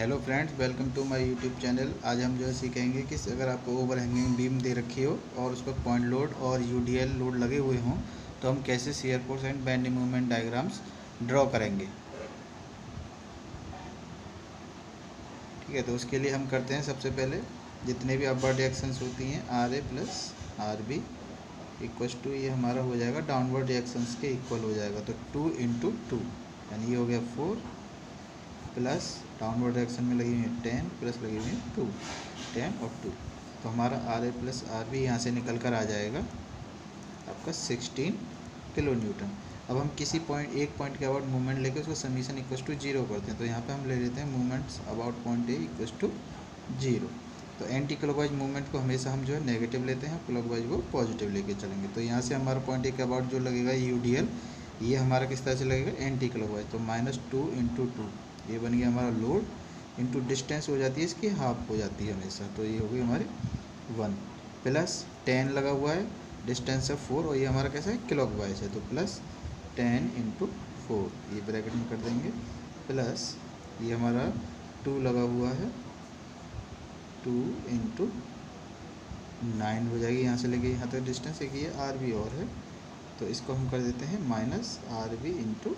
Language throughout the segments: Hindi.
Hello friends, welcome to my YouTube channel. आज हम जो है सीखेंगे कि अगर आपको ओवर हैंगिंग बीम दे रखी हो और उस पर पॉइंट लोड और यूडीएल लोड लगे हुए हों तो हम कैसे shear force and bending movement diagrams draw करेंगे। ठीक है, तो उसके लिए हम करते हैं सबसे पहले जितने भी अपवर्ड रिएक्शंस होती हैं R A plus R B equals to ये हमारा हो जाएगा डाउनवर्ड रिएक्शंस के इक्वल हो जाएगा। तो 2 × 2 यानी ये हो गया 4 प्लस डाउनवर्ड डायरेक्शन में लगी हुई है 10 प्लस लगी हुई है 2, 10 और 2। तो हमारा R A plus R B यहाँ से निकल कर आ जाएगा आपका 16 किलो न्यूटन। अब हम किसी एक पॉइंट के अबाउट मूवमेंट लेके उसको समीशन इक्वल्स टू 0 करते हैं। तो यहाँ पे हम ले लेते हैं movements about point A equals to 0। तो एंटी क्लॉकवाइज मूवमेंट को हमेशा हम जो है नेगेटिव लेते हैं, क्लॉकवाइज वो पॉजिटिव लेके चलेंगे। तो यहाँ से हमारा पॉइंट ए के अबाउट जो लगेगा यूडीएल, ये हमारा किस तरह से लगेगा एंटी क्लॉकवाइज। तो -2 × 2 ये बन गया हमारा लोड इंटू डिस्टेंस हो जाती है इसकी हाफ हो जाती है हमेशा। तो ये हो गई हमारी 1 प्लस 10 लगा हुआ है, डिस्टेंस है 4 और ये हमारा कैसा है क्लॉकवाइज है। तो प्लस 10 × 4 ये ब्रैकेट में कर देंगे, प्लस ये हमारा 2 लगा हुआ है, 2 × 9 हो जाएगी यहाँ से लेके यहाँ तक डिस्टेंस। एक ये आर बी और है तो इसको हम कर देते हैं -RB ×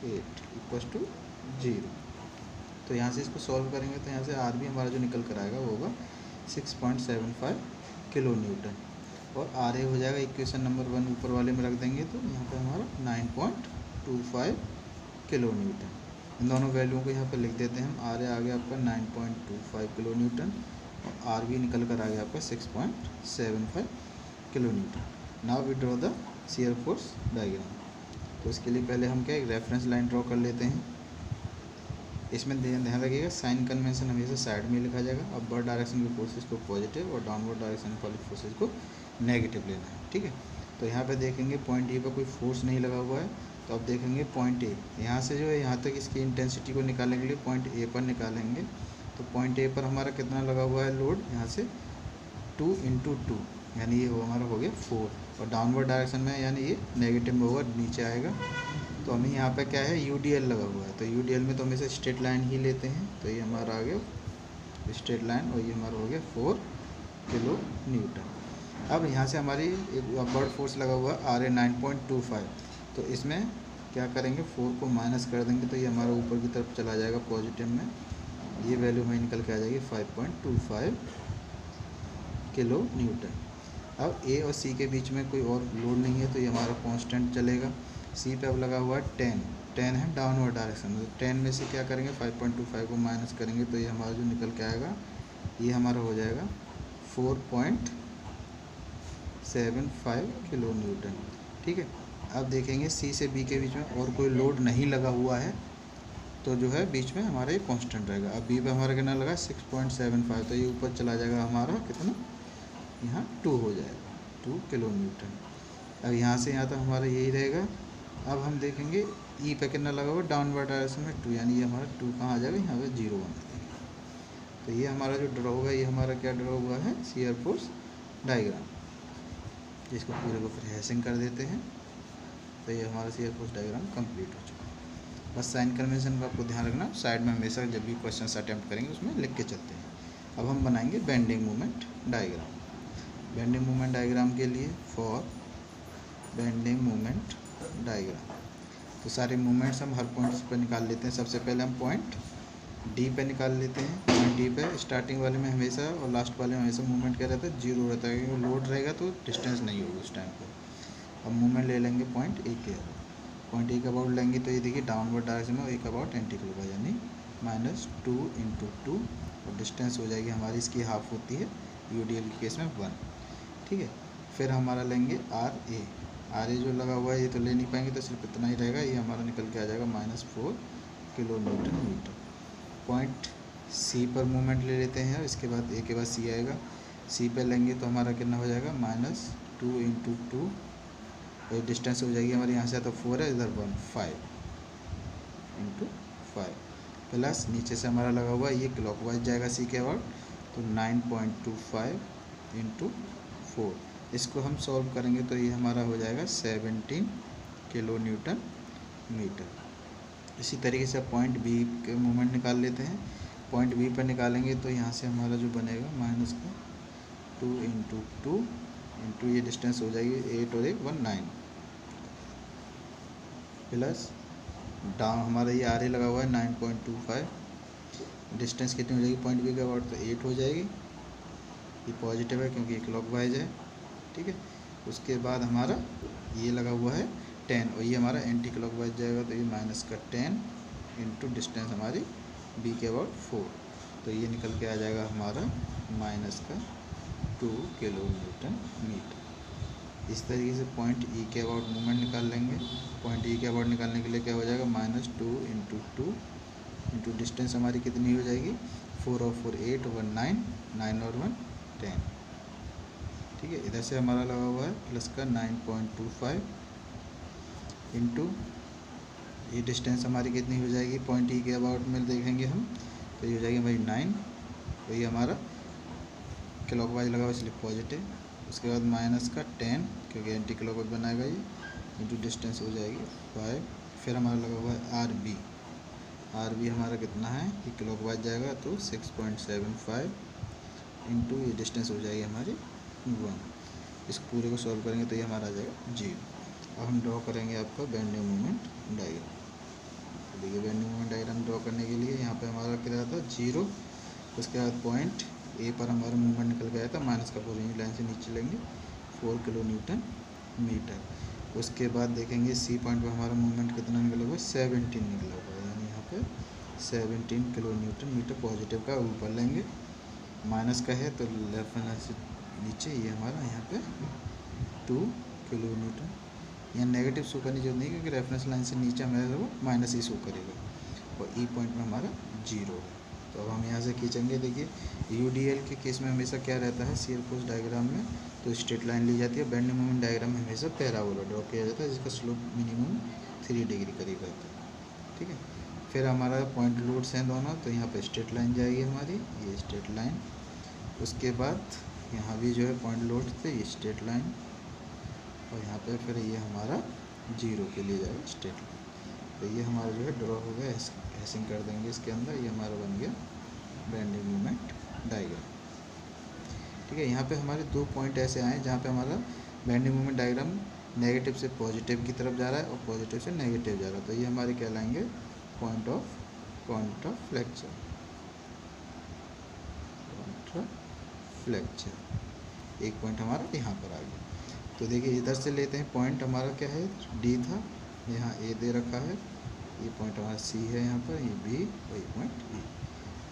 8 इक्वल्स टू 0। तो यहाँ से इसको सॉल्व करेंगे तो यहाँ से आर बी हमारा जो निकल कर आएगा वो होगा 6.75 किलो न्यूटन और आर ए हो जाएगा इक्वेशन नंबर 1 ऊपर वाले में रख देंगे तो यहाँ पे हमारा 9.25 किलो न्यूटन। इन दोनों वैल्यूओं को यहाँ पे लिख देते हैं हम। आर ए आ गया आपका 9.25 किलो न्यूटन और आर बी निकल कर आ गया आपका 6.75 kilo newton. Now we draw the shear force diagram. तो इसके लिए पहले हम क्या एक रेफरेंस लाइन ड्रॉ कर लेते हैं। इसमें ध्यान रखिएगा साइन कन्वेंशन हमेशा साइड में लिखा जाएगा। अपवर्ड डायरेक्शन की फोर्सेस को पॉजिटिव और डाउनवर्ड डायरेक्शन वाली फोर्सेस को नेगेटिव लेना है। ठीक है, तो यहाँ पे देखेंगे पॉइंट ए पर कोई फोर्स नहीं लगा हुआ है। तो अब देखेंगे पॉइंट ए, यहाँ से जो है यहाँ तक इसकी इंटेंसिटी को निकालने के लिए पॉइंट ए पर निकालेंगे। तो पॉइंट ए पर हमारा कितना लगा हुआ है लोड, यहाँ से 2 × 2 यानी ये हमारा हो गया 4 और डाउनवर्ड डायरेक्शन में यानी ये नेगेटिव में होगा, नीचे आएगा। तो हमें यहाँ पे क्या है यूडीएल लगा हुआ है। तो यूडीएल में तो हमेशा स्ट्रेट लाइन ही लेते हैं। तो ये हमारा आ गया स्ट्रेट लाइन और ये हमारा हो गया 4 किलो न्यूटन। अब यहाँ से हमारी एक अपवर्ड फोर्स लगा हुआ है आर ए 9.25। तो इसमें क्या करेंगे 4 को माइनस कर देंगे तो ये हमारा ऊपर की तरफ चला जाएगा पॉजिटिव में। ये वैल्यू हमें निकल के आ जाएगी 5.25 किलो न्यूटन। अब ए और सी के बीच में कोई और लोड नहीं है तो ये हमारा कांस्टेंट चलेगा। सी पे अब लगा हुआ है 10 है डाउनवर्ड डायरेक्शन में। 10 में से क्या करेंगे 5.25 को माइनस करेंगे तो ये हमारा जो निकल के आएगा ये हमारा हो जाएगा 4.75 किलो न्यूटन। ठीक है, अब देखेंगे सी से बी के बीच में और कोई लोड नहीं लगा हुआ है तो जो है बीच में हमारा ये कांस्टेंट रहेगा। अब बी पे हमारा कितना लगा 6.75 तो ये ऊपर चला जाएगा हमारा कितना, यहाँ 2 हो जाएगा 2 किलो न्यूटन। अब यहाँ से यहाँ तक हमारा यही रहेगा। अब हम देखेंगे ई पे कितना लगा हुआ डाउनवर्ड डायरेक्शन में 2 यानी ये हमारा 2 कहाँ आ जाएगा, यहाँ पे 0 बना देंगे। तो ये हमारा जो ड्रॉ होगा ये हमारा क्या ड्रॉ हुआ है शियर फोर्स डायग्राम, जिसको पूरे को फिर हैशिंग कर देते हैं। तो ये हमारा शियर फोर्स डायग्राम कंप्लीट हो चुका है। बस साइन कन्वेंशन का आपको ध्यान रखना, साइड में हमेशा जब भी क्वेश्चन अटैम्प्ट करेंगे उसमें लिख के चलते हैं। अब हम बनाएंगे bending movement diagram. Bending movement diagram के लिए फॉर बेंडिंग मूवमेंट डायग्राम तो सारे मूवमेंट्स हम हर पॉइंट पर निकाल लेते हैं। सबसे पहले हम पॉइंट डी पे निकाल लेते हैं। पॉइंट डी पे स्टार्टिंग वाले में हमेशा और लास्ट वाले में हमेशा मूवमेंट क्या रहता है 0 रहता है, क्योंकि लोड रहेगा तो डिस्टेंस नहीं होगी उस टाइम पर। अब मूवमेंट ले लेंगे पॉइंट ए के, पॉइंट ए के अबाउट लेंगे तो ये देखिए डाउनवर्ड डायरेक्शन में, एक अबाउट एंटी क्लॉकवाइज यानी -2 × 2 और डिस्टेंस हो जाएगी हमारी इसकी हाफ होती है यूडीएल के केस में 1। ठीक है, फिर हमारा लेंगे आर ए जो लगा हुआ है ये तो ले नहीं पाएंगे तो सिर्फ इतना ही रहेगा, ये हमारा निकल के आ जाएगा -4 kilo newton metre. Point C पर मूवमेंट ले लेते हैं, इसके बाद ए के बाद सी आएगा। सी पे लेंगे तो हमारा कितना हो जाएगा -2 × 2 और डिस्टेंस हो जाएगी हमारे यहाँ से तो 4 है, इधर 1 5 × 5 प्लस नीचे से हमारा लगा हुआ ये क्लॉकवाइज जाएगा सी के अबाउट तो 9.25 × 4। इसको हम सॉल्व करेंगे तो ये हमारा हो जाएगा 17 किलो न्यूटन मीटर। इसी तरीके से पॉइंट बी के मूवमेंट निकाल लेते हैं। पॉइंट बी पर निकालेंगे तो यहाँ से हमारा जो बनेगा माइनस का 2 इंटू 2 इंटू ये डिस्टेंस हो जाएगी 8 और 1 9 प्लस डाउन हमारा ये आर ए लगा हुआ है 9.25, डिस्टेंस कितनी हो जाएगी पॉइंट बी के अबाउट, तो 8 हो जाएगी। ये पॉजिटिव है क्योंकि ये क्लॉकवाइज है, ठीक है। उसके बाद हमारा ये लगा हुआ है 10 और ये हमारा एंटी क्लॉकवाइज जाएगा, तो ये माइनस का 10 इंटू डिस्टेंस हमारी बी के अबाउट 4, तो ये निकल के आ जाएगा हमारा माइनस का 2 किलो न्यूटन मीटर। इस तरीके से पॉइंट ई के अबाउट मूवमेंट निकाल लेंगे। पॉइंट ई के अबाउट निकालने के लिए क्या हो जाएगा -2 इंटू 2 इंटू डिस्टेंस हमारी कितनी हो जाएगी 4 और 4 8 और 1 9 9 और 1 10, ठीक है। इधर से हमारा लगा हुआ है प्लस का 9.25 इंटू ये डिस्टेंस हमारी कितनी हो जाएगी पॉइंट ई के अबाउट में देखेंगे हम, तो ये हो जाएगी भाई 9, तो ये हमारा क्लॉकवाइज लगा हुआ इसलिए पॉजिटिव। उसके बाद माइनस का 10 क्योंकि एंटी क्लॉकवाइज बनाएगा ये, इंटू डिस्टेंस हो जाएगी 5। फिर हमारा लगा हुआ है आर बी हमारा कितना है कि क्लॉकवाइज जाएगा तो 6.75 इंटू ये डिस्टेंस हो जाएगी हमारी 1। इस पूरे को सॉल्व करेंगे तो ये हमारा आ जाएगा 0। अब हम ड्रॉ करेंगे आपका बेंडिंग मोमेंट डायग्राम। तो देखिए बेंडिंग मोमेंट डायग्राम ड्रॉ करने के लिए यहाँ पे हमारा क्या था 0, उसके बाद पॉइंट ए पर हमारा मूवमेंट निकल गया था माइनस का 4 लाइन से नीचे लेंगे 4 किलो न्यूटन मीटर। उसके बाद देखेंगे सी पॉइंट पर हमारा मूवमेंट कितना निकला हुआ है 17 निकला हुआ है, यानी यहाँ पे 17 किलो न्यूटन मीटर पॉजिटिव का ऊपर लेंगे, माइनस का है तो लेफ्ट लाइन से नीचे ये हमारा यहाँ पे 2 किलो न्यूटन। यहाँ नेगेटिव शो करने की जरूरत नहीं क्योंकि रेफरेंस लाइन से नीचे हमारा वो माइनस ही शो करेगा, और ई पॉइंट में हमारा 0 है। तो अब हम यहाँ से खींचेंगे। देखिए यूडीएल के केस में हमेशा क्या रहता है शियर फोर्स डायग्राम में तो स्ट्रेट लाइन ली जाती है, बेंडिंग मोमेंट डायग्राम में हमेशा पैराबोला ड्रॉ किया जाता है जिसका स्लोप मिनिमम 3 डिग्री करीब रहता है, ठीक है। फिर हमारा पॉइंट लोड्स हैं दोनों, तो यहाँ पे स्ट्रेट लाइन जाएगी हमारी, ये स्ट्रेट लाइन। उसके बाद यहाँ भी जो है पॉइंट लोड पे ये स्ट्रेट लाइन, और यहाँ पे फिर ये हमारा 0 के लिए जाएगा स्ट्रेट लाइन। तो ये हमारा जो है ड्रॉ हो गया, ऐसिंग कर देंगे इसके अंदर, ये हमारा बन गया बेंडिंग मोमेंट डायग्राम, ठीक है। यहाँ पे हमारे 2 पॉइंट ऐसे आए जहाँ पे हमारा बेंडिंग मोमेंट डायग्राम नेगेटिव से पॉजिटिव की तरफ जा रहा है और पॉजिटिव से नेगेटिव जा रहा है, तो ये हमारे कहलाएंगे पॉइंट ऑफ फ्लेक्चर। एक पॉइंट हमारा यहाँ पर आ गया। तो देखिए इधर से लेते हैं, पॉइंट हमारा क्या है डी था, यहाँ ए दे रखा है, ये पॉइंट हमारा सी है यहाँ पर, ये बी और ये पॉइंट ई।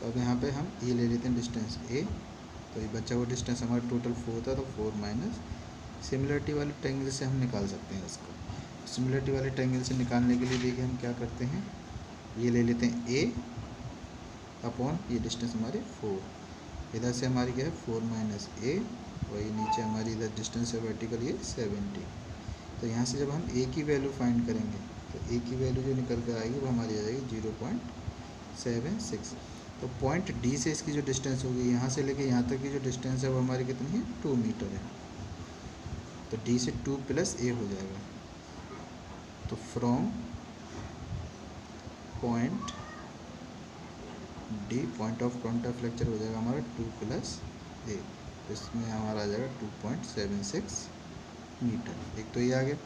तो अब यहाँ पे हम ये ले लेते हैं डिस्टेंस ए, तो ये बचा हुआ डिस्टेंस हमारा टोटल 4 था, तो 4 माइनस सिमिलरिटी वाले ट्रायंगल से हम निकाल सकते हैं इसको। सिमिलरिटी वाले ट्रायंगल से निकालने के लिए देखिए हम क्या करते हैं, ये ले लेते हैं ए अपॉन ये डिस्टेंस हमारी 4, इधर से हमारी क्या है 4 माइनस ए, और ये नीचे हमारी इधर डिस्टेंस है वर्टिकल ये 70। तो यहाँ से जब हम ए की वैल्यू फाइंड करेंगे तो ए की वैल्यू जो निकल कर आएगी वो हमारी आ जाएगी 0.76। तो पॉइंट डी से इसकी जो डिस्टेंस होगी यहाँ से लेके यहाँ तक की जो डिस्टेंस है वो हमारी कितनी है 2 मीटर है, तो डी से 2 प्लस ए हो जाएगा। तो from point D point of contact flexure हो जाएगा हमारा 2 प्लस ए, तो इसमें हमारा आ जाएगा 2.76 मीटर। एक तो ये आ गया।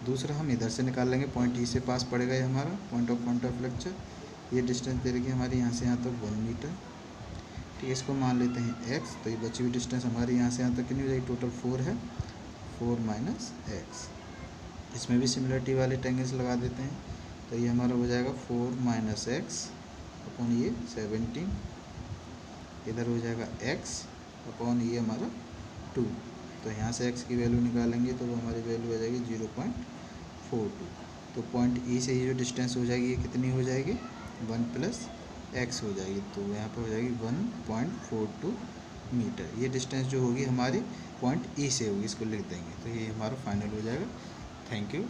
दूसरा हम इधर से निकाल लेंगे, पॉइंट ई से पास पड़ेगा ये हमारा पॉइंट ऑफ कॉन्टैक्ट फ्लेक्चर, ये डिस्टेंस दे रखी है हमारी यहाँ से यहाँ तक 1 मीटर, ठीक है। इसको मान लेते हैं x, तो ये बची हुई डिस्टेंस हमारी यहाँ से यहाँ तक कितनी हो जाएगी, टोटल 4 है, 4 माइनस एक्स। इसमें भी सिमिलरिटी वाले ट्रायंगल्स लगा देते हैं, तो ये हमारा हो जाएगा 4 माइनस एक्स अपॉन ये 17, इधर हो जाएगा x अपॉन ये हमारा 2, तो यहाँ से x की वैल्यू निकालेंगे तो वो हमारी वैल्यू आ जाएगी 0.42। तो पॉइंट ई से ये जो डिस्टेंस हो जाएगी ये कितनी हो जाएगी 1 प्लस एक्स हो जाएगी, तो यहाँ पर हो जाएगी 1.42 मीटर। ये डिस्टेंस जो होगी हमारी पॉइंट ई से होगी, इसको लिख देंगे, तो ये हमारा फाइनल हो जाएगा। Thank you.